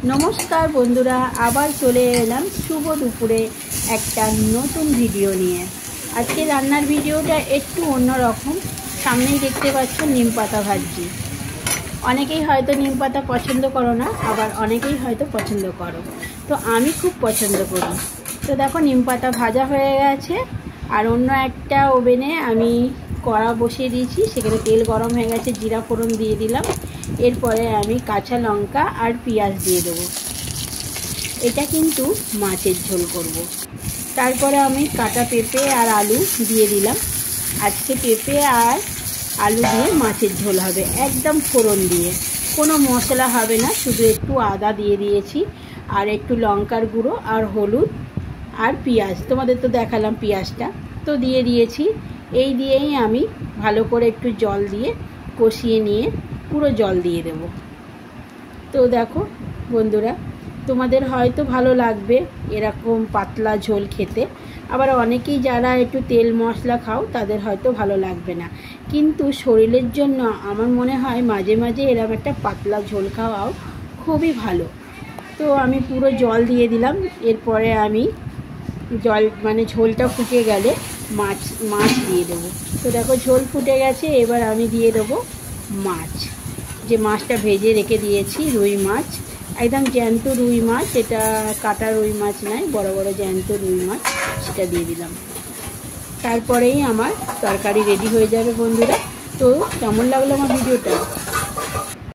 नमस्कार बंधुरा आबार चले एलाम शुभ दुपुरे एकटा नतून भिडियो निये। आज के रान्नार भिडियोटा एकटू अन्यरकम। सामनेई देखते पाচ্ছ नीम पाता भाजी। अनेकेई हयतो नीम पाता पछंद करो ना, आबार अनेकेई हयतो पछंद करो, तो आमी खूब पछंद करी। तो देखो नीम पाता भाजा हये गेछे और अन्य एकटा ओभेने आमी कड़ा बसिए दिएछि, सेखाने तेल गरम हये गेछे, जिरा फोड़न दिए दिलाम। एरपरे आमी काँचा लंका और पिंयाज दिए देबो। एटा किन्तु माछेर झोल करब। तारपरे आमी काटा पेঁপে और आलू दिए दिलाम। आजके पेঁপে और आलू दिए माछेर झोल हबे, एकदम फोड़न दिए, कोनो मशला हबे ना, शुधु एकटू आदा दिए दिएछि और एकटू लंकार गुঁড়ো और हलुद और पिंयाज, तोमादेर तो देखालाम पिंयाजटा तो दिए दिएछि। এই দিয়েই আমি ভালো করে একটু জল দিয়ে কষিয়ে নিয়ে পুরো জল দিয়ে দেব। তো দেখো বন্ধুরা, তোমাদের হয়তো ভালো লাগবে এরকম পাতলা ঝোল খেতে, আবার অনেকেই যারা একটু তেল মশলা খাও তাদের হয়তো ভালো লাগবে না, কিন্তু শরীরের জন্য আমার মনে হয় মাঝে মাঝে এরকম একটা পাতলা ঝোল খাওয়াও খুবই ভালো। তো আমি পুরো জল দিয়ে দিলাম। এরপরে আমি জল মানে ঝোলটা ফুটে গেলে মাছ দিয়ে দেবো। তো দেখো ঝোল ফুটে গেছে, এবার আমি দিয়ে দেবো মাছ, যে মাছটা ভেজে রেখে দিয়েছি, রুই মাছ, একদম জ্যান্ত রুই মাছ, এটা কাটা রুই মাছ নয়, বড় বড় জ্যান্ত রুই মাছ, সেটা দিয়ে দিলাম। তারপরেই আমার তরকারি রেডি হয়ে যাবে বন্ধুরা। তো কেমন লাগলো আমার ভিডিওটা?